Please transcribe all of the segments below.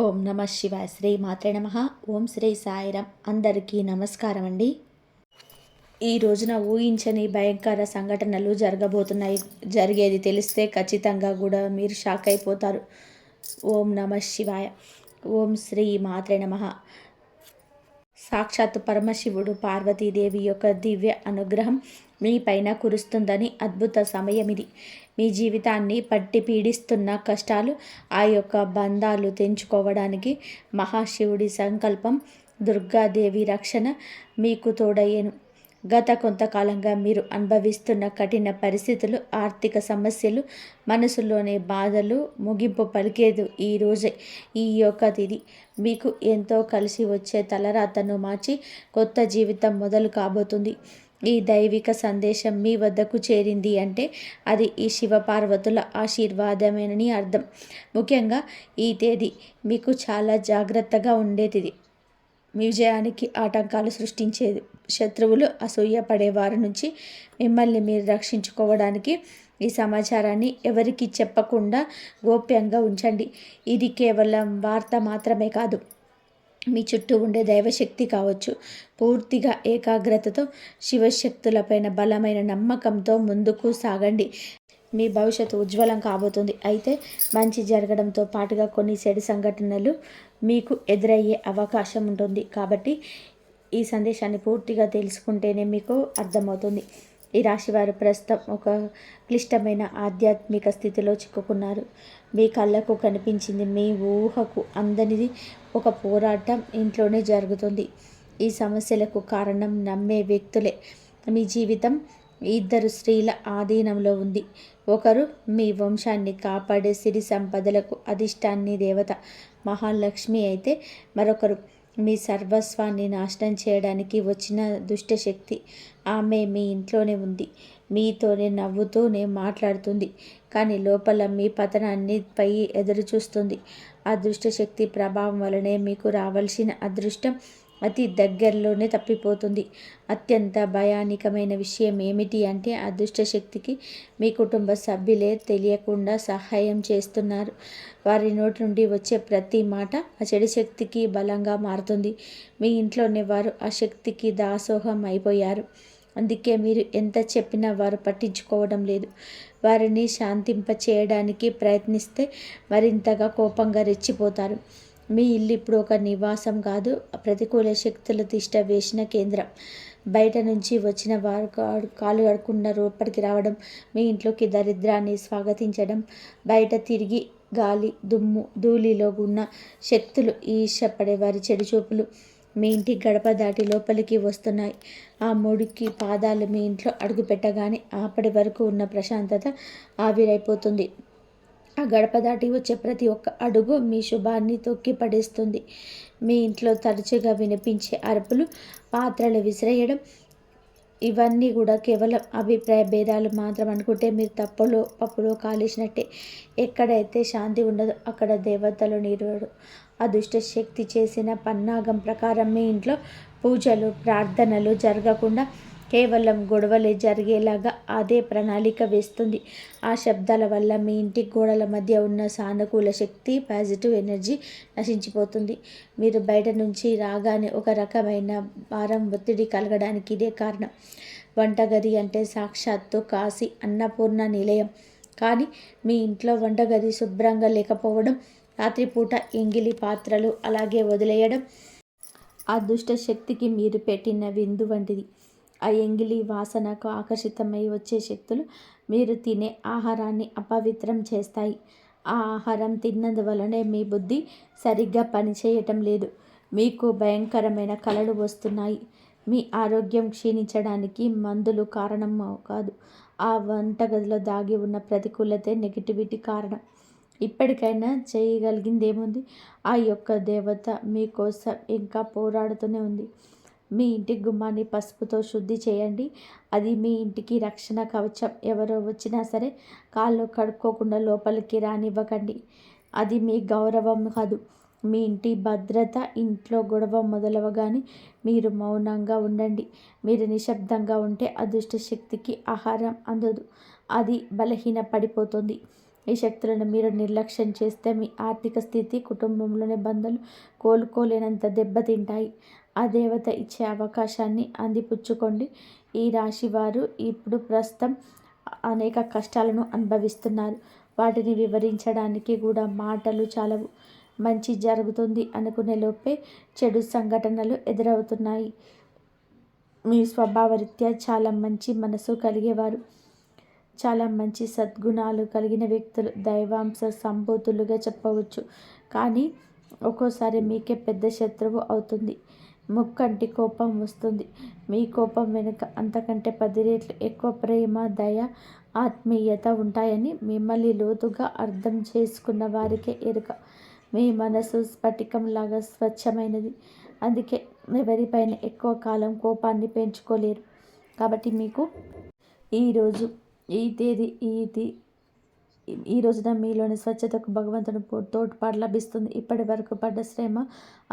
ఓం నమ శివాయ. శ్రీ మాత్రే నమ. ఓం శ్రీ సాయిరామ్. అందరికీ నమస్కారం అండి. ఈ రోజున ఊహించని భయంకర సంఘటనలు జరగబోతున్నాయి. జరిగేది తెలిస్తే ఖచ్చితంగా కూడా మీరు షాక్ అయిపోతారు. ఓం నమ శివాయ. ఓం శ్రీ మాత్రే నమ. సాక్షాత్తు పరమశివుడు పార్వతీదేవి యొక్క దివ్య అనుగ్రహం మీ పైన కురుస్తుందని అద్భుత సమయం ఇది. మీ జీవితాన్ని పట్టి పీడిస్తున్న కష్టాలు, ఆ యొక్క బంధాలు తెంచుకోవడానికి మహాశివుడి సంకల్పం, దుర్గాదేవి రక్షణ మీకు తోడయ్యేను. గత కొంతకాలంగా మీరు అనుభవిస్తున్న కఠిన పరిస్థితులు, ఆర్థిక సమస్యలు, మనసులోని బాధలు ముగింపు పలికేదు ఈ రోజే. ఈ యొక్క తిథి మీకు ఎంతో కలిసి వచ్చే తలరాతను మార్చి కొత్త జీవితం మొదలు కాబోతుంది. ఈ దైవిక సందేశం మీ వద్దకు చేరింది అంటే అది ఈ శివపార్వతుల ఆశీర్వాదమేనని అర్థం. ముఖ్యంగా ఈ తేదీ మీకు చాలా జాగ్రత్తగా ఉండేది. మీ విజయానికి ఆటంకాలు సృష్టించేది. శత్రువులు, అసూయ పడేవారి నుంచి మిమ్మల్ని మీరు రక్షించుకోవడానికి ఈ సమాచారాన్ని ఎవరికి చెప్పకుండా గోప్యంగా ఉంచండి. ఇది కేవలం వార్త మాత్రమే కాదు, మీ చుట్టూ ఉండే దైవశక్తి కావచ్చు. పూర్తిగా ఏకాగ్రతతో శివశక్తులపైన బలమైన నమ్మకంతో ముందుకు సాగండి. మీ భవిష్యత్తు ఉజ్వలం కాబోతుంది. అయితే మంచి జరగడంతో పాటుగా కొన్ని చెడు సంఘటనలు మీకు ఎదురయ్యే అవకాశం ఉంటుంది. కాబట్టి ఈ సందేశాన్ని పూర్తిగా తెలుసుకుంటేనే మీకు అర్థమవుతుంది. ఈ రాశివారు ప్రస్తుతం ఒక క్లిష్టమైన ఆధ్యాత్మిక స్థితిలో చిక్కుకున్నారు. మీ కళ్ళకు కనిపించింది మీ ఊహకు అందనిది ఒక పోరాటం ఇంట్లోనే జరుగుతుంది. ఈ సమస్యలకు కారణం నమ్మే వ్యక్తులే. మీ జీవితం ఇద్దరు స్త్రీల ఆధీనంలో ఉంది. ఒకరు మీ వంశాన్ని కాపాడే సిరి సంపదలకు అధిష్టాన్ని దేవత మహాలక్ష్మి అయితే, మరొకరు మీ సర్వస్వాన్ని నాశనం చేయడానికి వచ్చిన దుష్టశక్తి. ఆమె మీ ఇంట్లోనే ఉంది, మీతోనే నవ్వుతూనే మాట్లాడుతుంది, కానీ లోపల మీ పతనాన్ని పై ఎదురు చూస్తుంది. ఆ దుష్టశక్తి ప్రభావం వలనే మీకు రావాల్సిన అదృష్టం అతి దగ్గరలోనే తప్పిపోతుంది. అత్యంత భయానకమైన విషయం ఏమిటి అంటే, ఆ దుష్టశక్తికి మీ కుటుంబ సభ్యులే తెలియకుండా సహాయం చేస్తున్నారు. వారి నోటి నుండి వచ్చే ప్రతి మాట ఆ చెడు శక్తికి బలంగా మారుతుంది. మీ ఇంట్లోనే వారు ఆ శక్తికి దాసోహం అయిపోయారు. అందుకే మీరు ఎంత చెప్పినా వారు పట్టించుకోవడం లేదు. వారిని శాంతింప చేయడానికి ప్రయత్నిస్తే మరింతగా కోపంగా రెచ్చిపోతారు. మీ ఇల్లు ఇప్పుడు ఒక నివాసం కాదు, ప్రతికూల శక్తుల తిష్ట వేసిన కేంద్రం. బయట నుంచి వచ్చిన వారు కాలు కడుక్కున్న లోపలికి రావడం, మీ ఇంట్లోకి దరిద్రాన్ని స్వాగతించడం, బయట తిరిగి గాలి దుమ్ము ధూళిలో ఉన్న శక్తులు, ఈర్ష్యపడే వారి చెడు చూపులు మీ ఇంటి గడప దాటి లోపలికి వస్తున్నాయి. ఆ మురికి పాదాలు మీ ఇంట్లో అడుగు పెట్టగానే అప్పటి వరకు ఉన్న ప్రశాంతత ఆవిరైపోతుంది. ఆ గడప దాటి వచ్చే ప్రతి ఒక్క అడుగు మీ శుభాన్ని తొక్కి పడేస్తుంది. మీ ఇంట్లో తరచుగా వినిపించే అరుపులు, పాత్రలు విసిరేయడం, ఇవన్నీ కూడా కేవలం అభిప్రాయ భేదాలు మాత్రం అనుకుంటే మీరు పప్పులో కాలేసినట్టే. ఎక్కడైతే శాంతి ఉండదో అక్కడ దేవతలు నిలవడు. ఆ దుష్ట శక్తి చేసిన పన్నాగం ప్రకారం మీ ఇంట్లో పూజలు, ప్రార్థనలు జరగకుండా కేవలం గొడవలే జరిగేలాగా అదే ప్రణాళిక వేస్తుంది. ఆ శబ్దాల వల్ల మీ ఇంటి గోడల మధ్య ఉన్న సానుకూల శక్తి, పాజిటివ్ ఎనర్జీ నశించిపోతుంది. మీరు బయట నుంచి రాగానే ఒక రకమైన భారం, ఒత్తిడి కలగడానికి ఇదే కారణం. వంటగది అంటే సాక్షాత్తు కాశీ అన్నపూర్ణ నిలయం. కానీ మీ ఇంట్లో వంటగది శుభ్రంగా లేకపోవడం, రాత్రిపూట ఎంగిలి పాత్రలు అలాగే వదిలేయడం ఆ దుష్ట శక్తికి మీరు పెట్టిన విందు వంటిది. ఆ ఎంగిలి వాసనకు ఆకర్షితమై వచ్చే శక్తులు మీరు తినే ఆహారాన్ని అపవిత్రం చేస్తాయి. ఆ ఆహారం తిన్నందువలనే మీ బుద్ధి సరిగ్గా పనిచేయటం లేదు. మీకు భయంకరమైన కలలు వస్తున్నాయి. మీ ఆరోగ్యం క్షీణించడానికి మందులు కారణం కాదు, ఆ వంటగదిలో దాగి ఉన్న ప్రతికూలతే, నెగిటివిటీ కారణం. ఇప్పటికైనా చేయగలిగిందేముంది? ఆ యొక్క దేవత మీకోసం ఇంకా పోరాడుతూనే ఉంది. మీ ఇంటి గుమ్మాన్ని పసుపుతో శుద్ధి చేయండి. అది మీ ఇంటికి రక్షణ కవచం. ఎవరో వచ్చినా సరే కాళ్ళు కడుక్కోకుండా లోపలికి రానివ్వకండి. అది మీ గౌరవం కాదు, మీ ఇంటి భద్రత. ఇంట్లో గొడవ మొదలవగానే మీరు మౌనంగా ఉండండి. మీరు నిశ్శబ్దంగా ఉంటే అదృష్ట శక్తికి ఆహారం అందదు, అది బలహీన పడిపోతుంది. ఈ శక్తులను మీరు నిర్లక్ష్యం చేస్తే మీ ఆర్థిక స్థితి, కుటుంబంలోని బంధాలు కోలుకోలేనంత దెబ్బతింటాయి. ఆ దేవత ఇచ్చే అవకాశాన్ని అందిపుచ్చుకోండి. ఈ రాశి వారు ఇప్పుడు ప్రస్తుతం అనేక కష్టాలను అనుభవిస్తున్నారు. వాటిని వివరించడానికి కూడా మాటలు చాలవు. మంచి జరుగుతుంది అనుకునే లోపే చెడు సంఘటనలు ఎదురవుతున్నాయి. మీ స్వభావరీత్యా చాలా మంచి మనసు కలిగేవారు, చాలా మంచి సద్గుణాలు కలిగిన వ్యక్తులు, దైవాంశ సంభూతులుగా చెప్పవచ్చు. కానీ ఒక్కోసారి మీకే పెద్ద శత్రువు అవుతుంది. ముక్కంటి కోపం వస్తుంది. మీ కోపం వెనుక అంతకంటే 10 రెట్లు ఎక్కువ ప్రేమ, దయ, ఆత్మీయత ఉంటాయని మిమ్మల్ని లోతుగా అర్థం చేసుకున్న వారికే ఎరుక. మీ మనసు స్ఫటికంలాగా స్వచ్ఛమైనది. అందుకే ఎవరిపైన ఎక్కువ కాలం కోపాన్ని పెంచుకోలేరు. కాబట్టి మీకు ఈరోజు ఈ తేదీ ఈ రోజున మీలోని స్వచ్ఛతకు భగవంతుని తోడ్పాటు లభిస్తుంది. ఇప్పటి వరకు పడ్డ శ్రమ,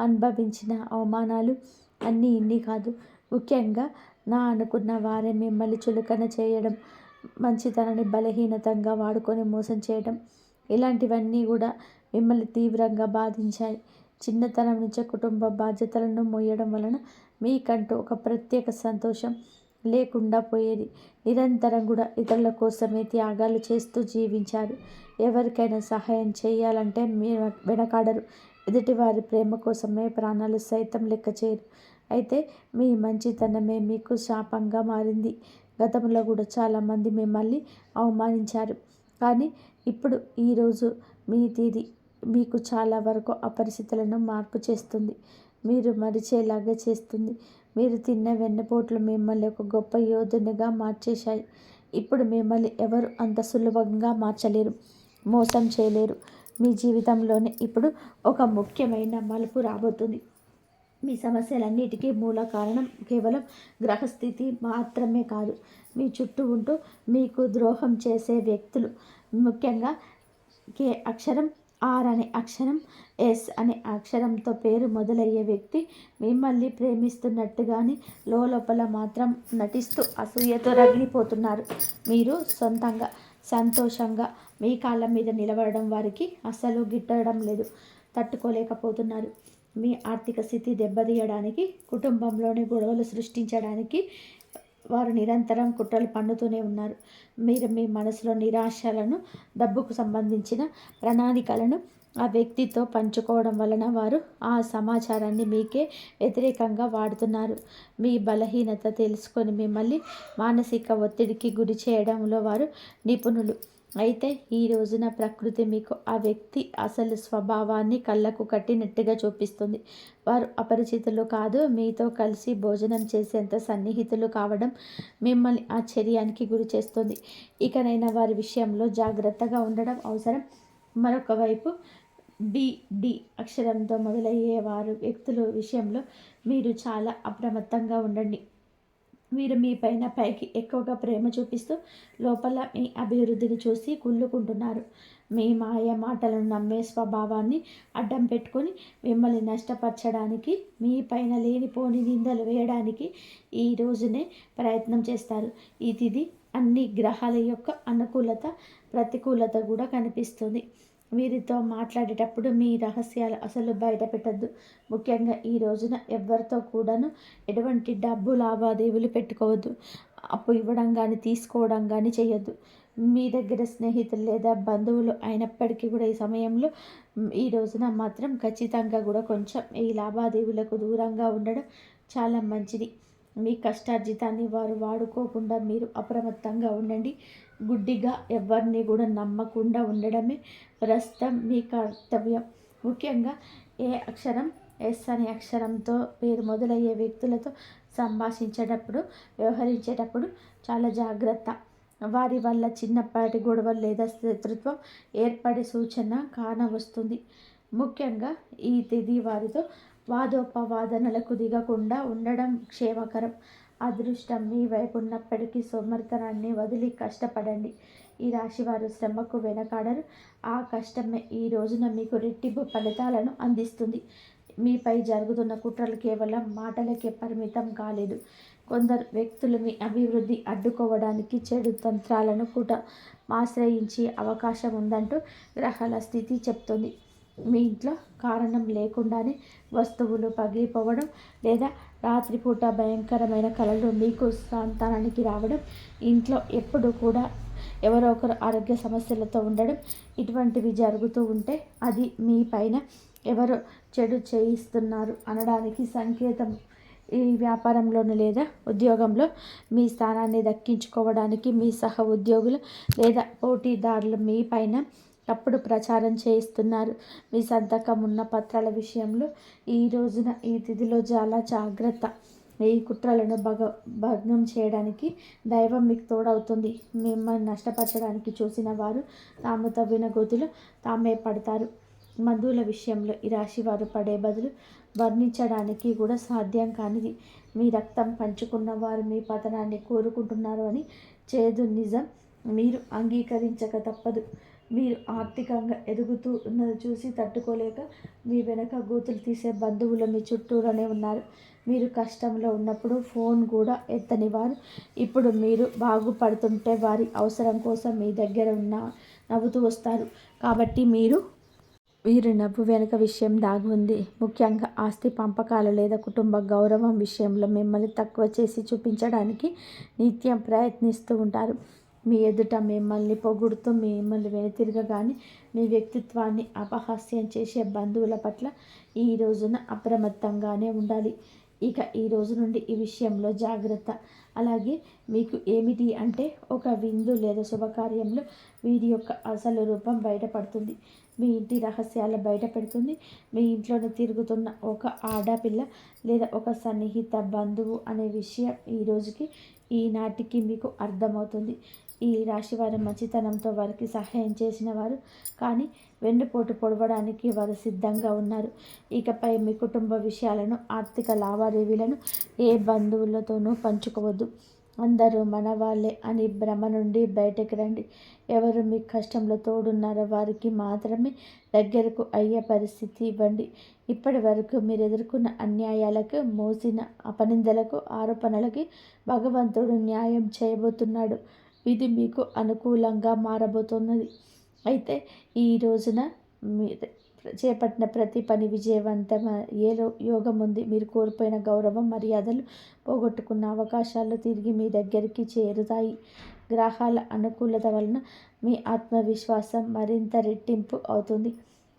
అనుభవించిన అవమానాలు అన్నీ ఇన్ని కాదు. ముఖ్యంగా నా అనుకున్న వారే మిమ్మల్ని చులకన చేయడం, మంచితనాన్ని బలహీనతంగా వాడుకొని మోసం చేయడం, ఇలాంటివన్నీ కూడా మిమ్మల్ని తీవ్రంగా బాధించాయి. చిన్నతనం నుంచే కుటుంబ బాధ్యతలను మోయడం వలన మీకంటూ ఒక ప్రత్యేక సంతోషం లేకుండా పోయేది. నిరంతరం కూడా ఇతరుల కోసమే త్యాగాలు చేస్తూ జీవించారు. ఎవరికైనా సహాయం చేయాలంటే మీరు వెనకాడరు. ఎదుటివారి ప్రేమ కోసమే ప్రాణాలు సైతం లెక్క చేయరు. అయితే మీ మంచితనమే మీకు శాపంగా మారింది. గతంలో కూడా చాలామంది మిమ్మల్ని అవమానించారు. కానీ ఇప్పుడు ఈరోజు మీ తీది మీకు చాలా వరకు ఆ పరిస్థితులను మార్పు చేస్తుంది. మీరు మరిచేలాగా చేస్తుంది. మీరు తిన్న వెన్నపోట్లు మిమ్మల్ని ఒక గొప్ప యోధునిగా మార్చేశాయి. ఇప్పుడు మిమ్మల్ని ఎవరు అంత సులభంగా మార్చలేరు, మోసం చేయలేరు. మీ జీవితంలోనే ఇప్పుడు ఒక ముఖ్యమైన మలుపు రాబోతుంది. మీ సమస్యలన్నిటికీ మూల కారణం కేవలం గ్రహస్థితి మాత్రమే కాదు, మీ చుట్టూ ఉంటూ మీకు ద్రోహం చేసే వ్యక్తులు. ముఖ్యంగా కే అక్షరం, ఆర్ అనే అక్షరం, ఎస్ అనే అక్షరంతో పేరు మొదలయ్యే వ్యక్తి మిమ్మల్ని ప్రేమిస్తున్నట్టుగాని లోపల మాత్రం నటిస్తూ అసూయతో రగిలిపోతున్నారు. మీరు సొంతంగా సంతోషంగా మీ కాళ్ళ మీద నిలబడడం వారికి అస్సలు గిట్టడం లేదు, తట్టుకోలేకపోతున్నారు. మీ ఆర్థిక స్థితి దెబ్బతీయడానికి, కుటుంబంలోని గొడవలు సృష్టించడానికి వారు నిరంతరం కుట్రలు పన్నుతూనే ఉన్నారు. మీరు మీ మనసులో నిరాశలను, డబ్బుకు సంబంధించిన ప్రణాళికలను ఆ వ్యక్తితో పంచుకోవడం వలన వారు ఆ సమాచారాన్ని మీకే వ్యతిరేకంగా వాడుతున్నారు. మీ బలహీనత తెలుసుకొని మిమ్మల్ని మానసిక ఒత్తిడికి గురి చేయడంలో వారు నిపుణులు. అయితే ఈ రోజున ప్రకృతి మీకు ఆ వ్యక్తి అసలు స్వభావాన్ని కళ్ళకు కట్టినట్టుగా చూపిస్తుంది. వారు అపరిచితులు కాదు, మీతో కలిసి భోజనం చేసేంత సన్నిహితులు కావడం మిమ్మల్ని ఆశ్చర్యానికి గురి చేస్తుంది. ఇకనైనా వారి విషయంలో జాగ్రత్తగా ఉండడం అవసరం. మరొక వైపు డి అక్షరంతో మొదలయ్యే వారు వ్యక్తుల విషయంలో మీరు చాలా అప్రమత్తంగా ఉండండి. మీరు మీ పైకి ఎక్కువగా ప్రేమ చూపిస్తూ లోపల మీ అభివృద్ధిని చూసి కుళ్ళుకుంటున్నారు. మీ మాయ మాటలను నమ్మే స్వభావాన్ని అడ్డం పెట్టుకొని మిమ్మల్ని నష్టపరచడానికి, మీ పైన లేనిపోని నిందలు వేయడానికి ఈ రోజునే ప్రయత్నం చేస్తారు. ఇది అన్ని గ్రహాల యొక్క అనుకూలత, ప్రతికూలత కూడా కనిపిస్తుంది. వీరితో మాట్లాడేటప్పుడు మీ రహస్యాలు అసలు బయట పెట్టద్దు. ముఖ్యంగా ఈ రోజున ఎవరితో కూడాను ఎటువంటి డబ్బు లావాదేవీలు పెట్టుకోవద్దు. అప్పు ఇవ్వడం కానీ తీసుకోవడం కానీ చేయొద్దు. మీ దగ్గర స్నేహితులు లేదా బంధువులు అయినప్పటికీ కూడా ఈ సమయంలో ఈ రోజున మాత్రం ఖచ్చితంగా కూడా కొంచెం ఈ లావాదేవీలకు దూరంగా ఉండడం చాలా మంచిది. మీ కష్టార్జితాన్ని వారు వాడుకోకుండా మీరు అప్రమత్తంగా ఉండండి. గుడ్డిగా ఎవరిని కూడా నమ్మకుండా ఉండడమే ప్రస్తుతం మీ కర్తవ్యం. ముఖ్యంగా ఏ అక్షరం, ఎస్ అనే అక్షరంతో పేరు మొదలయ్యే వ్యక్తులతో సంభాషించేటప్పుడు, వ్యవహరించేటప్పుడు చాలా జాగ్రత్త. వారి వల్ల చిన్నపాటి గొడవలు లేదా శత్రుత్వం ఏర్పడే సూచన కానవస్తుంది. ముఖ్యంగా ఈ తేదీ వారితో వాదోపవాదనలకు దిగకుండా ఉండడం క్షేమకరం. అదృష్టం మీ వైపు ఉన్నప్పటికీ సోమరితనాన్ని వదిలి కష్టపడండి. ఈ రాశివారు శ్రమకు వెనకాడరు. ఆ కష్టమే ఈ రోజున మీకు రెట్టింపు ఫలితాలను అందిస్తుంది. మీపై జరుగుతున్న కుట్రలు కేవలం మాటలకే పరిమితం కాలేదు. కొందరు వ్యక్తులు మీ అభివృద్ధి అడ్డుకోవడానికి చెడు తంత్రాలను ఆశ్రయించే అవకాశం ఉందంటూ గ్రహాల స్థితి చెప్తుంది. మీ ఇంట్లో కారణం లేకుండానే వస్తువులు పగిలిపోవడం లేదా రాత్రిపూట భయంకరమైన కలలు మీకు సంతానానికి రావడం, ఇంట్లో ఎప్పుడు కూడా ఎవరో ఒకరు ఆరోగ్య సమస్యలతో ఉండడం, ఇటువంటివి జరుగుతూ ఉంటే అది మీ పైన ఎవరో చెడు చేయిస్తున్నారు అనడానికి సంకేతం. ఈ వ్యాపారంలోనూ లేదా ఉద్యోగంలో మీ స్థానాన్ని దక్కించుకోవడానికి మీ సహ ఉద్యోగులు లేదా పోటీదారులు మీ పైన తప్పుడు ప్రచారం చేయిస్తున్నారు. మీ సంతకం ఉన్న పత్రాల విషయంలో ఈ రోజున ఈ తిథిలో చాలా జాగ్రత్త. ఈ కుట్రలను భగ్నం చేయడానికి దైవం మీకు తోడవుతుంది. మిమ్మల్ని నష్టపరచడానికి చూసిన వారు తాము తవ్విన గోతిలో తామే పడతారు. బంధువుల విషయంలో ఈ రాశి వారు పడే బదులు వర్ణించడానికి కూడా సాధ్యం కానిది. మీ రక్తం పంచుకున్న వారు మీ పతనాన్ని కోరుకుంటున్నారు అని చేదు నిజం మీరు అంగీకరించక తప్పదు. మీరు ఆర్థికంగా ఎదుగుతూ ఉన్నది చూసి తట్టుకోలేక మీ వెనక గోతులు తీసే బంధువులు మీ చుట్టూలోనే ఉన్నారు. మీరు కష్టంలో ఉన్నప్పుడు ఫోన్ కూడా ఎత్తని వారు ఇప్పుడు మీరు బాగుపడుతుంటే వారి అవసరం కోసం మీ దగ్గర నవ్వుతూ వస్తారు. కాబట్టి వీరు నవ్వు వెనుక విషయం దాగి ఉంది. ముఖ్యంగా ఆస్తి పంపకాలు లేదా కుటుంబ గౌరవం విషయంలో మిమ్మల్ని తక్కువ చేసి చూపించడానికి నిత్యం ప్రయత్నిస్తూ ఉంటారు. మీ ఎదుట మిమ్మల్ని పొగుడుతూ మిమ్మల్ని వెనుతిరగగానే మీ వ్యక్తిత్వాన్ని అపహాస్యం చేసే బంధువుల పట్ల ఈ రోజున అప్రమత్తంగానే ఉండాలి. ఇక ఈ రోజు నుండి ఈ విషయంలో జాగ్రత్త. అలాగే మీకు ఏమిటి అంటే ఒక విందు లేదా శుభకార్యంలో వీరి యొక్క అసలు రూపం బయటపడుతుంది. మీ ఇంటి రహస్యాలు బయట పెడుతుంది. మీ ఇంట్లోనే తిరుగుతున్న ఒక ఆడపిల్ల లేదా ఒక సన్నిహిత బంధువు అనే విషయం ఈ రోజుకి ఈనాటికి మీకు అర్థమవుతుంది. ఈ రాశివారి మంచితనంతో వారికి సహాయం చేసిన వారు కానీ వెన్నుపోటు పొడవడానికి వారు సిద్ధంగా ఉన్నారు. ఇకపై మీ కుటుంబ విషయాలను ఆర్థిక లావాదేవీలను ఏ బంధువులతోనూ పంచుకోవద్దు. అందరూ మన వాళ్ళే అని భ్రమ నుండి బయటకు రండి. ఎవరు మీ కష్టంలో తోడున్నారో వారికి మాత్రమే దగ్గరకు అయ్యే పరిస్థితి ఇవ్వండి. ఇప్పటి వరకు మీరు ఎదుర్కొన్న అన్యాయాలకు, మోసిన అపనిందలకు, ఆరోపణలకి భగవంతుడు న్యాయం చేయబోతున్నాడు. ఇది మీకు అనుకూలంగా మారబోతున్నది. అయితే ఈ రోజున మీరు చేపట్టిన ప్రతి పని విజయవంతమయ్యే యోగం ఉంది. మీరు కోల్పోయిన గౌరవం, మర్యాదలు, పోగొట్టుకున్న అవకాశాలు తిరిగి మీ దగ్గరికి చేరుతాయి. గ్రహాల అనుకూలత వలన మీ ఆత్మవిశ్వాసం మరింత రెట్టింపు అవుతుంది.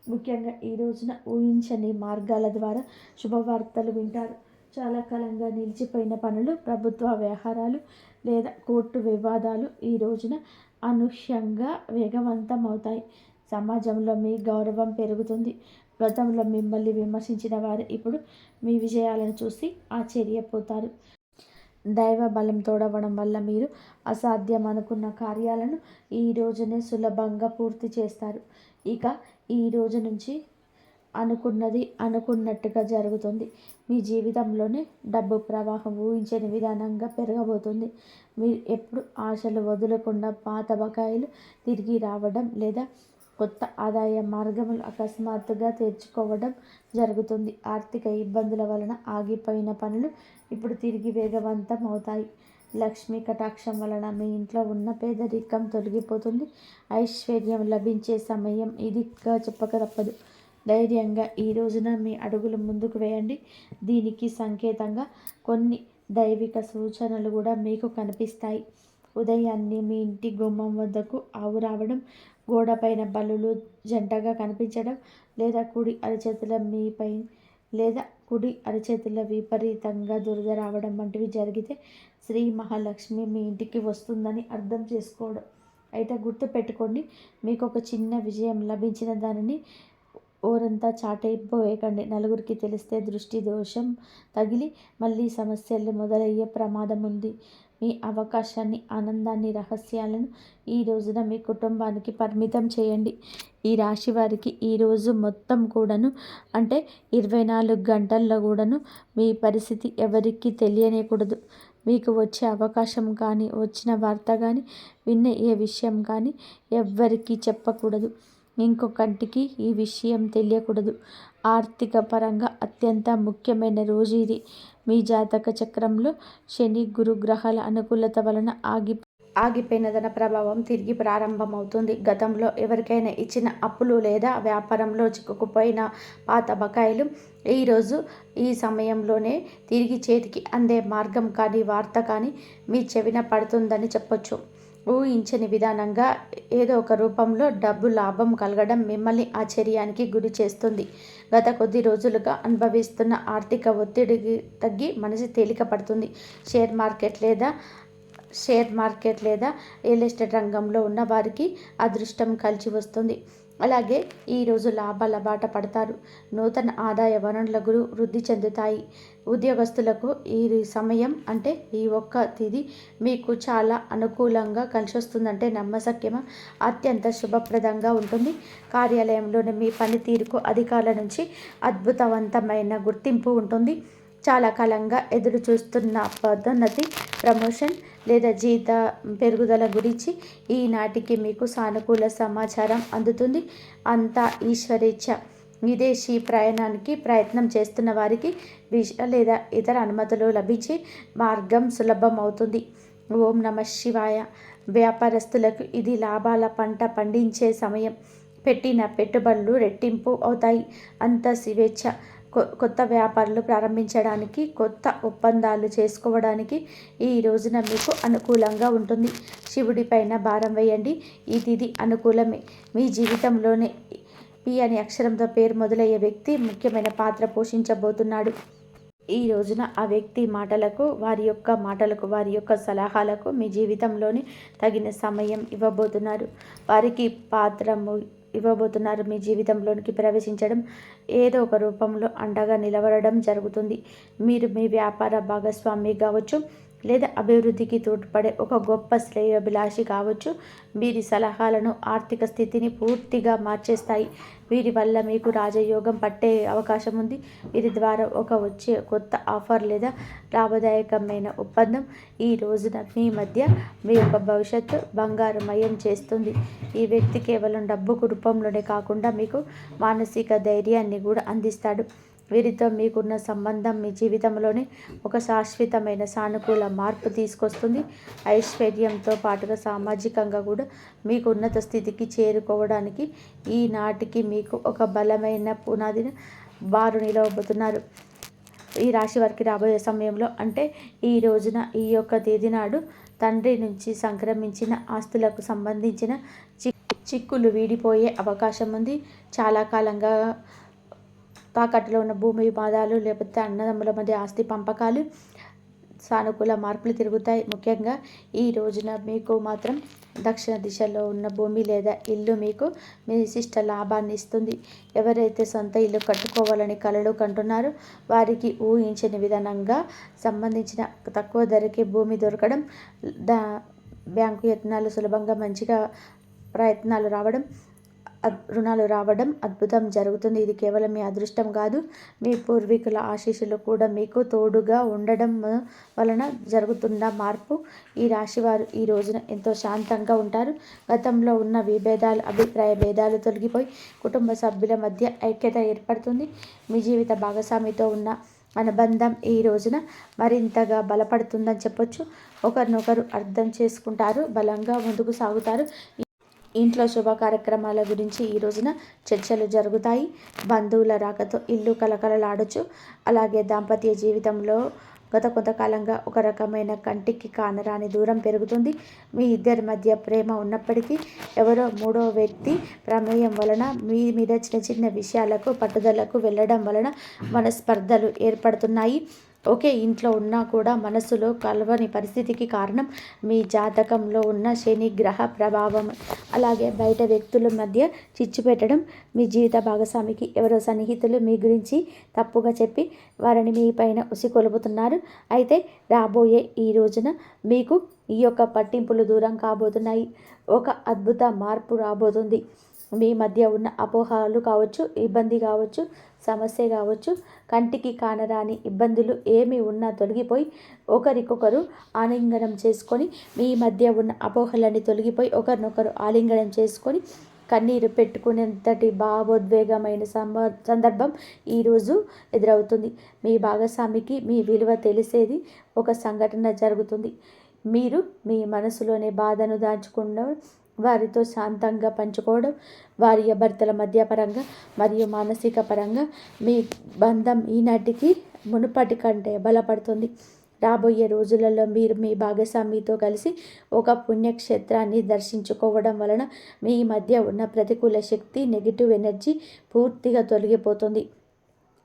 ముఖ్యంగా ఈ రోజున ఊహించని మార్గాల ద్వారా శుభవార్తలు వింటారు. చాలా కాలంగా నిలిచిపోయిన పనులు, ప్రభుత్వ వ్యవహారాలు లేదా కోర్టు వివాదాలు ఈ రోజున అనూహ్యంగా వేగవంతం అవుతాయి. సమాజంలో మీ గౌరవం పెరుగుతుంది. గతంలో మిమ్మల్ని విమర్శించిన వారు ఇప్పుడు మీ విజయాలను చూసి ఆశ్చర్యపోతారు. దైవ బలం తోడవడం వల్ల మీరు అసాధ్యం అనుకున్న కార్యాలను ఈ రోజునే సులభంగా పూర్తి చేస్తారు. ఇక ఈ రోజు నుంచి అనుకున్నది అనుకున్నట్టుగా జరుగుతుంది. మీ జీవితంలోనే డబ్బు ప్రవాహం ఊహించని విధానంగా పెరగబోతుంది. మీరు ఎప్పుడు ఆశలు వదలకుండా పాత బకాయిలు తిరిగి రావడం లేదా కొత్త ఆదాయ మార్గములు అకస్మాత్తుగా తెరుచుకోవడం జరుగుతుంది. ఆర్థిక ఇబ్బందుల వలన ఆగిపోయిన పనులు ఇప్పుడు తిరిగి వేగవంతం అవుతాయి. లక్ష్మీ కటాక్షం వలన మీ ఇంట్లో ఉన్న పేదరికం తొలగిపోతుంది. ఐశ్వర్యం లభించే సమయం ఇదిగా చెప్పక తప్పదు. ధైర్యంగా ఈ రోజున మీ అడుగులు ముందుకు వేయండి. దీనికి సంకేతంగా కొన్ని దైవిక సూచనలు కూడా మీకు కనిపిస్తాయి. ఉదయాన్నే మీ ఇంటి గుమ్మం వద్దకు ఆవు రావడం, గోడపైన బల్లులు జంటగా కనిపించడం లేదా కుడి అరచేతుల విపరీతంగా దురద రావడం వంటివి జరిగితే శ్రీ మహాలక్ష్మి మీ ఇంటికి వస్తుందని అర్థం చేసుకోవడం. అయితే గుర్తుపెట్టుకోండి, మీకు ఒక చిన్న విజయం లభించిన దానిని ఓరంతా చాటైపోయేకండి. నలుగురికి తెలిస్తే దృష్టి దోషం తగిలి మళ్ళీ సమస్యలు మొదలయ్యే ప్రమాదం ఉంది. మీ అవకాశాన్ని, ఆనందాన్ని, రహస్యాలను ఈ రోజున మీ కుటుంబానికి పరిమితం చేయండి. ఈ రాశి వారికి ఈరోజు మొత్తం కూడాను అంటే 24 గంటల్లో కూడాను మీ పరిస్థితి ఎవరికి తెలియనేకూడదు. మీకు వచ్చే అవకాశం కానీ, వచ్చిన వార్త కానీ, విన్న ఏ విషయం కానీ ఎవ్వరికీ చెప్పకూడదు. ఇంకొకటికి ఈ విషయం తెలియకూడదు. ఆర్థిక పరంగా అత్యంత ముఖ్యమైన రోజు ఇది. మీ జాతక చక్రంలో శని, గురు గ్రహాల అనుకూలత వలన ఆగిపోయిన ధన ప్రభావం తిరిగి ప్రారంభమవుతుంది. గతంలో ఎవరికైనా ఇచ్చిన అప్పులు లేదా వ్యాపారంలో చిక్కుకుపోయిన పాత బకాయిలు ఈరోజు ఈ సమయంలోనే తిరిగి చేతికి అందే మార్గం కానీ వార్త కానీ మీ చెవిన పడుతుందని చెప్పొచ్చు. ఊహించని విధానంగా ఏదో ఒక రూపంలో డబ్బు లాభం కలగడం మిమ్మల్ని ఆశ్చర్యానికి గురి చేస్తుంది. గత కొద్ది రోజులుగా అనుభవిస్తున్న ఆర్థిక ఒత్తిడికి తగ్గి మనసు తేలిక పడుతుంది. షేర్ మార్కెట్ లేదా రియల్ ఎస్టేట్ రంగంలో ఉన్న వారికి అదృష్టం కలిసి వస్తుంది. అలాగే ఈరోజు లాభాల బాట పడతారు. నూతన ఆదాయ వనరులకు వృద్ధి చెందుతాయి. ఉద్యోగస్తులకు ఈ సమయం అంటే ఈ ఒక్క తేదీ మీకు చాలా అనుకూలంగా కలిసి వస్తుందంటే నమ్మశక్యమా? అత్యంత శుభప్రదంగా ఉంటుంది. కార్యాలయంలోని మీ పనితీరుకు అధికారుల నుంచి అద్భుతవంతమైన గుర్తింపు ఉంటుంది. చాలా కాలంగా ఎదురు చూస్తున్న పదోన్నతి, ప్రమోషన్ లేదా జీత పెరుగుదల గురించి ఈనాటికి మీకు సానుకూల సమాచారం అందుతుంది. అంతా ఈశ్వరేచ్ఛ. విదేశీ ప్రయాణానికి ప్రయత్నం చేస్తున్న వారికి వీసా లేదా ఇతర అనుమతులు లభించి మార్గం సులభం అవుతుంది. ఓం నమః శివాయ. వ్యాపారస్తులకు ఇది లాభాల పంట పండించే సమయం. పెట్టిన పెట్టుబడులు రెట్టింపు అవుతాయి. అంత స్వేచ్ఛ. కొత్త వ్యాపారాలు ప్రారంభించడానికి, కొత్త ఒప్పందాలు చేసుకోవడానికి ఈ రోజున మీకు అనుకూలంగా ఉంటుంది. శివుడి పైన భారం వేయండి. ఈ తిథి అనుకూలమే. మీ జీవితంలోనే పి అనే అక్షరంతో పేరు మొదలయ్యే వ్యక్తి ముఖ్యమైన పాత్ర పోషించబోతున్నాడు. ఈ రోజున ఆ వ్యక్తి మాటలకు, వారి యొక్క సలహాలకు మీ జీవితంలోని తగిన సమయం ఇవ్వబోతున్నారు. వారికి ఇవ్వబోతున్నారు. మీ జీవితంలోనికి ప్రవేశించడం, ఏదో ఒక రూపంలో అండగా నిలబడడం జరుగుతుంది. మీరు మీ వ్యాపార భాగస్వామి కావచ్చు లేదా అభివృద్ధికి తోడ్పడే ఒక గొప్ప శ్రేయోభిలాషి కావచ్చు. వీరి సలహాలను ఆర్థిక స్థితిని పూర్తిగా మార్చేస్తాయి. వీరి వల్ల మీకు రాజయోగం పట్టే అవకాశం ఉంది. వీరి ద్వారా వచ్చే కొత్త ఆఫర్ లేదా లాభదాయకమైన ఒప్పందం ఈ రోజున మీ మధ్య మీ యొక్క భవిష్యత్తు బంగారుమయం చేస్తుంది. ఈ వ్యక్తి కేవలం డబ్బు రూపంలోనే కాకుండా మీకు మానసిక ధైర్యాన్ని కూడా అందిస్తాడు. వీరితో మీకున్న సంబంధం మీ జీవితంలోనే ఒక శాశ్వతమైన సానుకూల మార్పు తీసుకొస్తుంది. ఐశ్వర్యంతో పాటుగా సామాజికంగా కూడా మీకు ఉన్నత స్థితికి చేరుకోవడానికి ఈనాటికి మీకు ఒక బలమైన పునాదిని వారు నిలవబోతున్నారు. ఈ రాశి వారికి రాబోయే సమయంలో అంటే ఈ రోజున ఈ యొక్క తేదీ నాడు తండ్రి నుంచి సంక్రమించిన ఆస్తులకు సంబంధించిన చిక్కులు వీడిపోయే అవకాశం ఉంది. చాలా కాలంగా తాకట్టులో ఉన్న భూమి వివాదాలు, లేకపోతే అన్నదమ్ముల మధ్య ఆస్తి పంపకాలు, సానుకూల మార్పులు తిరుగుతాయి. ముఖ్యంగా ఈ రోజున మీకు మాత్రం దక్షిణ దిశలో ఉన్న భూమి లేదా ఇల్లు మీకు మీ విశిష్ట లాభాన్ని ఇస్తుంది. ఎవరైతే సొంత ఇల్లు కట్టుకోవాలని కలలు కంటున్నారో వారికి ఊహించని విధానంగా సంబంధించిన తక్కువ ధరకే భూమి దొరకడం, బ్యాంకు యత్నాలు సులభంగా మంచిగా ప్రయత్నాలు రావడం, రుణాలు రావడం అద్భుతం జరుగుతుంది. ఇది కేవలం మీ అదృష్టం కాదు, మీ పూర్వీకుల ఆశీస్సులు కూడా మీకు తోడుగా ఉండడం వలన జరుగుతున్న మార్పు. ఈ రాశివారు ఈ రోజున ఎంతో శాంతంగా ఉంటారు. గతంలో ఉన్న విభేదాలు, అభిప్రాయ భేదాలు తొలగిపోయి కుటుంబ సభ్యుల మధ్య ఐక్యత ఏర్పడుతుంది. మీ జీవిత భాగస్వామితో ఉన్న అనుబంధం ఈ రోజున మరింతగా బలపడుతుందని చెప్పొచ్చు. ఒకరినొకరు అర్థం చేసుకుంటారు, బలంగా ముందుకు సాగుతారు. ఇంట్లో శుభ కార్యక్రమాల గురించి ఈ రోజున చర్చలు జరుగుతాయి. బంధువుల రాకతో ఇల్లు కలకలలాడొచ్చు. అలాగే దాంపత్య జీవితంలో గత కొంతకాలంగా ఒక రకమైన కంటికి కానరాని దూరం పెరుగుతుంది. మీ ఇద్దరి మధ్య ప్రేమ ఉన్నప్పటికీ ఎవరో మూడో వ్యక్తి ప్రమేయం వలన మీ మీద చిన్న చిన్న విషయాలకు పట్టుదలకు వెళ్ళడం వలన మనస్పర్ధలు ఏర్పడుతున్నాయి. ఒకే ఇంట్లో ఉన్నా కూడా మనసులో కలవని పరిస్థితికి కారణం మీ జాతకంలో ఉన్న శని గ్రహ ప్రభావం. అలాగే బయట వ్యక్తుల మధ్య చిచ్చు పెట్టడం, మీ జీవిత భాగస్వామికి ఎవరో సన్నిహితులు మీ గురించి తప్పుగా చెప్పి వారిని మీ పైన ఉసికొలుపుతున్నారు. అయితే రాబోయే ఈ రోజున మీకు ఈ యొక్క పట్టింపులు దూరం కాబోతున్నాయి. ఒక అద్భుత మార్పు రాబోతుంది. మీ మధ్య ఉన్న అపోహలు కావచ్చు, ఇబ్బంది కావచ్చు, సమస్య కావచ్చు, కంటికి కానరాని ఇబ్బందులు ఏమి ఉన్నా తొలగిపోయి ఒకరికొకరు ఆలింగనం చేసుకొని, మీ మధ్య ఉన్న అపోహలన్నీ తొలగిపోయి ఒకరినొకరు ఆలింగనం చేసుకొని కన్నీరు పెట్టుకునేంతటి భావోద్వేగమైన సందర్భం ఈరోజు ఎదురవుతుంది. మీ భాగస్వామికి మీ విలువ తెలిసేది ఒక సంఘటన జరుగుతుంది. మీరు మీ మనసులోని బాధను దాచుకోవడం, వారితో శాంతంగా పంచుకోవడం, భార్యాభర్తల మధ్య పరంగా మరియు మానసిక పరంగా మీ బంధం ఈనాటికి మునుపటి కంటే బలపడుతుంది. రాబోయే రోజులలో మీరు మీ భాగస్వామితో కలిసి ఒక పుణ్యక్షేత్రాన్ని దర్శించుకోవడం వలన మీ మధ్య ఉన్న ప్రతికూల శక్తి, నెగిటివ్ ఎనర్జీ పూర్తిగా తొలగిపోతుంది.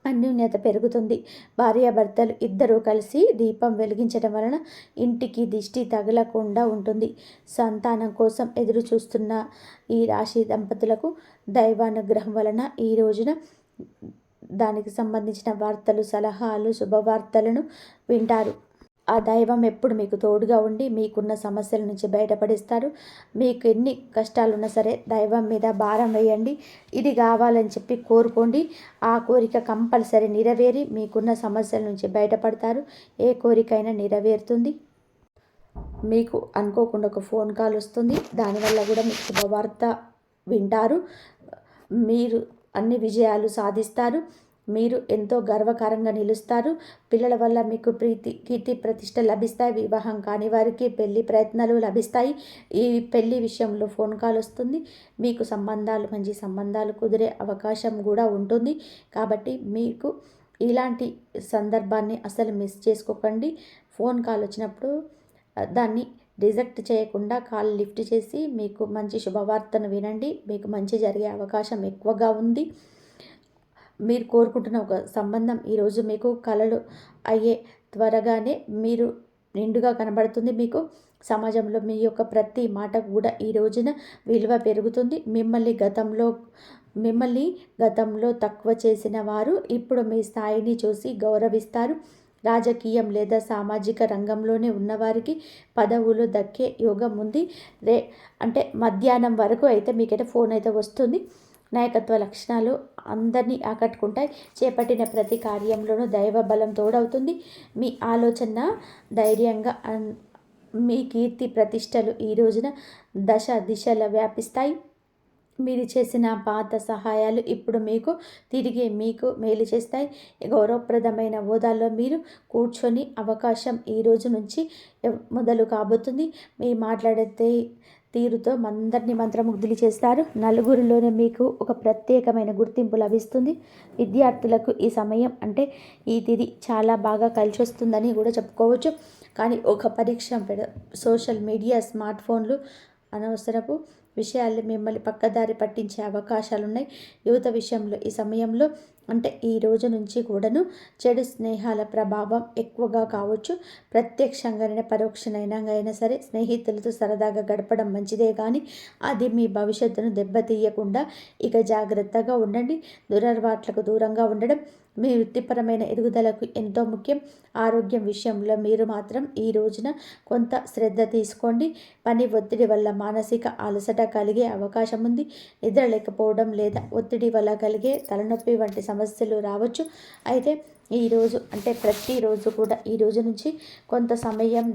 అన్యోన్యత పెరుగుతుంది. భార్యాభర్తలు ఇద్దరూ కలిసి దీపం వెలిగించడం వలన ఇంటికి దిష్టి తగలకుండా ఉంటుంది. సంతానం కోసం ఎదురు చూస్తున్న ఈ రాశి దంపతులకు దైవానుగ్రహం వలన ఈ రోజున దానికి సంబంధించిన వార్తలు, సలహాలు, శుభవార్తలను వింటారు. ఆ దైవం ఎప్పుడు మీకు తోడుగా ఉండి మీకున్న సమస్యల నుంచి బయటపడిస్తారు. మీకు ఎన్ని కష్టాలున్నా సరే దైవం మీద భారం వేయండి. ఇది కావాలని చెప్పి కోరుకోండి. ఆ కోరిక కంపల్సరీ నెరవేరి మీకున్న సమస్యల నుంచి బయటపడతారు. ఏ కోరికైనా నెరవేరుతుంది. మీకు అనుకోకుండా ఒక ఫోన్ కాల్ వస్తుంది. దానివల్ల కూడా మీకు శుభవార్త వింటారు. మీరు అన్ని విజయాలు సాధిస్తారు. మీరు ఎంతో గర్వకారంగా నిలుస్తారు. పిల్లల వల్ల మీకు కీర్తి ప్రతిష్ట లభిస్తాయి. వివాహం కాని వారికి పెళ్లి ప్రయత్నాలు లభిస్తాయి. ఈ పెళ్లి విషయంలో ఫోన్ కాల్ వస్తుంది. మీకు మంచి సంబంధాలు కుదిరే అవకాశం కూడా ఉంటుంది. కాబట్టి మీకు ఇలాంటి సందర్భాన్ని అసలు మిస్ చేసుకోకండి. ఫోన్ కాల్ వచ్చినప్పుడు దాన్ని రిజెక్ట్ చేయకుండా కాల్ లిఫ్ట్ చేసి మీకు మంచి శుభవార్తను వినండి. మీకు మంచి జరిగే అవకాశం ఎక్కువగా ఉంది. మీరు కోరుకుంటున్న ఒక సంబంధం ఈరోజు మీకు కలలు అయ్యే త్వరగానే మీరు నిండుగా కనబడుతుంది. మీకు సమాజంలో మీ యొక్క ప్రతి మాటకు కూడా ఈ రోజున విలువ పెరుగుతుంది. మిమ్మల్ని గతంలో తక్కువ చేసిన వారు ఇప్పుడు మీ స్థాయిని చూసి గౌరవిస్తారు. రాజకీయం లేదా సామాజిక రంగంలోనే ఉన్నవారికి పదవులు దక్కే యోగం ఉంది. అంటే మధ్యాహ్నం వరకు అయితే మీకైతే ఫోన్ అయితే వస్తుంది. నాయకత్వ లక్షణాలు అందరినీ ఆకట్టుకుంటాయి. చేపట్టిన ప్రతి కార్యంలోనూ దైవ బలం తోడవుతుంది. మీ ఆలోచన ధైర్యంగా మీ కీర్తి ప్రతిష్టలు ఈ రోజున దశ దిశల వ్యాపిస్తాయి. మీరు చేసిన పాత సహాయాలు ఇప్పుడు తిరిగి మీకు మేలు చేస్తాయి. గౌరవప్రదమైన హోదాలో మీరు కూర్చొని అవకాశం ఈ రోజు నుంచి మొదలు కాబోతుంది. మీ మాట్లాడే తీరుతో అందరినీ మంత్రముగ్ధులు చేస్తారు. నలుగురిలోనే మీకు ఒక ప్రత్యేకమైన గుర్తింపు లభిస్తుంది. విద్యార్థులకు ఈ సమయం అంటే ఈ తిథి చాలా బాగా కలిసి వస్తుందని కూడా చెప్పుకోవచ్చు. కానీ ఒక పరీక్ష సోషల్ మీడియా, స్మార్ట్ ఫోన్లు అనవసరపు విషయాలు మిమ్మల్ని పక్కదారి పట్టించే అవకాశాలు ఉన్నాయి. యువత విషయంలో ఈ సమయంలో అంటే ఈ రోజు నుంచి కూడాను చెడు స్నేహాల ప్రభావం ఎక్కువగా కావచ్చు. ప్రత్యక్షంగానైనా పరోక్షంగా సరే స్నేహితులతో సరదాగా గడపడం మంచిదే, కానీ అది మీ భవిష్యత్తును దెబ్బతీయకుండా ఇక జాగ్రత్తగా ఉండండి. దురలవాట్లకు దూరంగా ఉండడం మీ వృత్తిపరమైన ఎదుగుదలకు ఎంతో ముఖ్యం. ఆరోగ్యం విషయంలో మీరు మాత్రం ఈ రోజున కొంత శ్రద్ధ తీసుకోండి. పని ఒత్తిడి వల్ల మానసిక అలసట కలిగే అవకాశం ఉంది. నిద్ర లేకపోవడం లేదా ఒత్తిడి వల్ల కలిగే తలనొప్పి వంటి సమస్యలు రావచ్చు. అయితే ఈరోజు అంటే ప్రతిరోజు కూడా ఈ రోజు నుంచి కొంత సమయం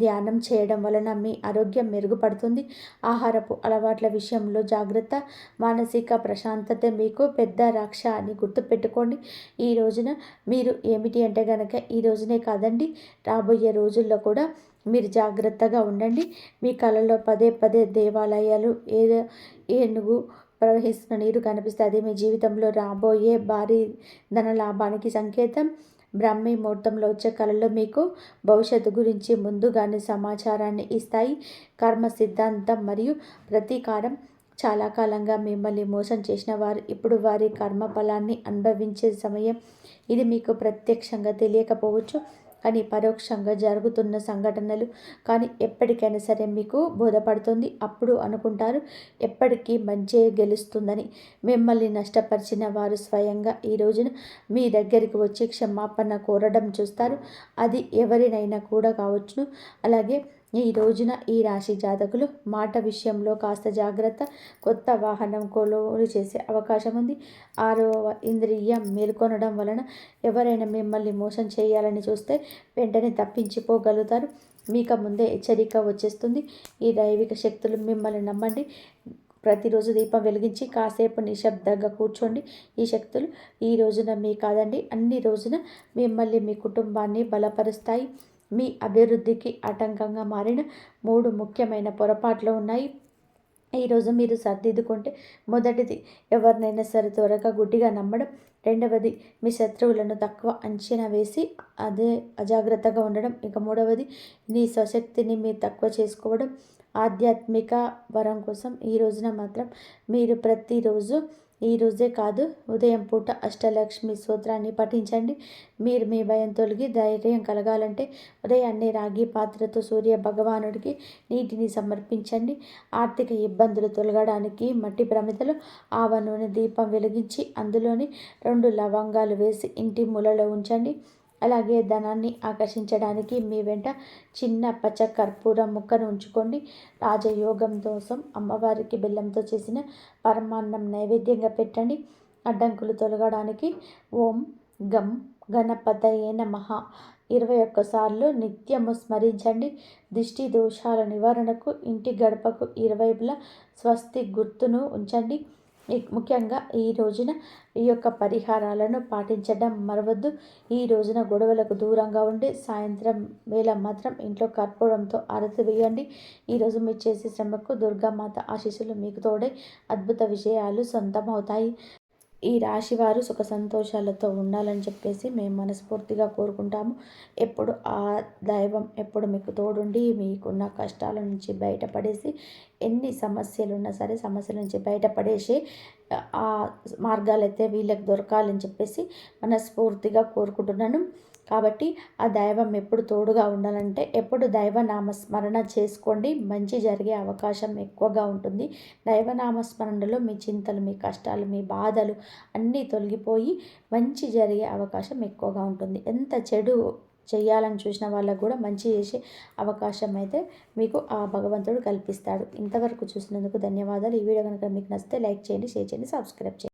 ధ్యానం చేయడం వలన మీ ఆరోగ్యం మెరుగుపడుతుంది. ఆహారపు అలవాట్ల విషయంలో జాగ్రత్త. మానసిక ప్రశాంతత మీకు పెద్ద రక్ష అని గుర్తుపెట్టుకోండి. ఈ రోజున మీరు ఏమిటి అంటే కనుక ఈ రోజునే కాదండి, రాబోయే రోజుల్లో కూడా మీరు జాగ్రత్తగా ఉండండి. మీ కళలో పదే పదే దేవాలయాలు ఏనుగు ప్రవహిస్తున్న నీరు కనిపిస్తుంది. మీ జీవితంలో రాబోయే భారీ ధన లాభానికి సంకేతం. బ్రాహ్మీ ముహూర్తంలో వచ్చే కళలు మీకు భవిష్యత్తు గురించి ముందుగానే సమాచారాన్ని ఇస్తాయి. కర్మ సిద్ధాంతం మరియు ప్రతీకారం. చాలా కాలంగా మిమ్మల్ని మోసం చేసిన వారు ఇప్పుడు వారి కర్మ ఫలాన్ని అనుభవించే సమయం ఇది. మీకు ప్రత్యక్షంగా తెలియకపోవచ్చు, కానీ పరోక్షంగా జరుగుతున్న సంఘటనలు కానీ ఎప్పటికైనా సరే మీకు బోధపడుతుంది. అప్పుడు అనుకుంటారు ఎప్పటికీ మంచే గెలుస్తుందని. మిమ్మల్ని నష్టపరిచిన వారు స్వయంగా ఈ రోజున మీ దగ్గరికి వచ్చి క్షమాపణ కోరడం చూస్తారు. అది ఎవరినైనా కూడా కావచ్చును. అలాగే ఈ రోజున ఈ రాశి జాతకులు మాట విషయంలో కాస్త జాగ్రత్త. కొత్త వాహనం కొనుగోలు చేసే అవకాశం ఉంది. 6వ ఇంద్రియం మేల్కొనడం వలన ఎవరైనా మిమ్మల్ని మోసం చేయాలని చూస్తే వెంటనే తప్పించిపోగలుగుతారు. మీకు ముందే హెచ్చరిక వచ్చేస్తుంది. ఈ దైవిక శక్తులు మిమ్మల్ని నమ్మండి. ప్రతిరోజు దీపం వెలిగించి కాసేపు నిశ్శబ్దంగా కూర్చోండి. ఈ శక్తులు ఈ రోజున మీ కాదండి, అన్ని రోజున మిమ్మల్ని మీ కుటుంబాన్ని బలపరుస్తాయి. మీ అభివృద్ధికి ఆటంకంగా మారిన 3 ముఖ్యమైన పొరపాట్లు ఉన్నాయి. ఈరోజు మీరు సర్దిద్దుకుంటే, మొదటిది ఎవరినైనా సరే త్వరగా గుడ్డిగా నమ్మడం. రెండవది మీ శత్రువులను తక్కువ అంచనా వేసి అదే అజాగ్రత్తగా ఉండడం. ఇక మూడవది నీ స్వశక్తిని మీరు తక్కువ చేసుకోవడం. ఆధ్యాత్మిక వరం కోసం ఈ రోజున మాత్రం మీరు ప్రతిరోజు, ఈ రోజే కాదు, ఉదయం పూట అష్టలక్ష్మి స్తోత్రాన్ని పఠించండి. మీరు మీ భయం తొలగి ధైర్యం కలగాలంటే ఉదయాన్నే రాగి పాత్రతో సూర్య భగవానుడికి నీటిని సమర్పించండి. ఆర్థిక ఇబ్బందులు తొలగడానికి మట్టి ప్రమిదలో ఆవ నూనె దీపం వెలిగించి అందులోని 2 లవంగాలు వేసి ఇంటి మూలలో ఉంచండి. అలాగే ధనాన్ని ఆకర్షించడానికి మీ వెంట చిన్న పచ్చ కర్పూరం ముక్కను ఉంచుకోండి. రాజయోగం కోసం అమ్మవారికి బెల్లంతో చేసిన పరమాన్నం నైవేద్యంగా పెట్టండి. అడ్డంకులు తొలగడానికి ఓం గం గణపతయే నమః 21 సార్లు నిత్యము స్మరించండి. దిష్టి దోషాల నివారణకు ఇంటి గడపకు ఇరువైపులా స్వస్తి గుర్తును ఉంచండి. ముఖ్యంగా ఈ రోజున ఈ యొక్క పరిహారాలను పాటించడం మరవద్దు. ఈ రోజున గొడవలకు దూరంగా ఉండి సాయంత్రం వేళ మాత్రం ఇంట్లో కర్పూరంతో ఆరతి వేయండి. ఈరోజు మీరు చేసే శ్రమకు దుర్గామాత ఆశీస్సులు మీకు తోడై అద్భుత విజయాలు సొంతమవుతాయి. ఈ రాశివారు సుఖ సంతోషాలతో ఉండాలని చెప్పేసి మేము మనస్ఫూర్తిగా కోరుకుంటాము. ఎప్పుడు ఆ దైవం ఎప్పుడు మీకు తోడుండి మీకున్న కష్టాల నుంచి బయటపడేసి, ఎన్ని సమస్యలు ఉన్నా సరే సమస్యల నుంచి బయటపడేసి ఆ మార్గాలైతే వీళ్ళకి దొరకాలని చెప్పేసి మనస్ఫూర్తిగా కోరుకుంటున్నాను. కాబట్టి ఆ దైవం ఎప్పుడు తోడుగా ఉండాలంటే ఎప్పుడు దైవనామస్మరణ చేసుకోండి. మంచి జరిగే అవకాశం ఎక్కువగా ఉంటుంది. దైవనామస్మరణలో మీ చింతలు, మీ కష్టాలు, మీ బాధలు అన్నీ తొలగిపోయి మంచి జరిగే అవకాశం ఎక్కువగా ఉంటుంది. ఎంత చెడు చేయాలని చూసిన వాళ్ళకు కూడా మంచి చేసే అవకాశం అయితే మీకు ఆ భగవంతుడు కల్పిస్తాడు. ఇంతవరకు చూసినందుకు ధన్యవాదాలు. ఈ వీడియో కనుక మీకు నచ్చితే లైక్ చేయండి, షేర్ చేయండి, సబ్స్క్రైబ్ చేయండి.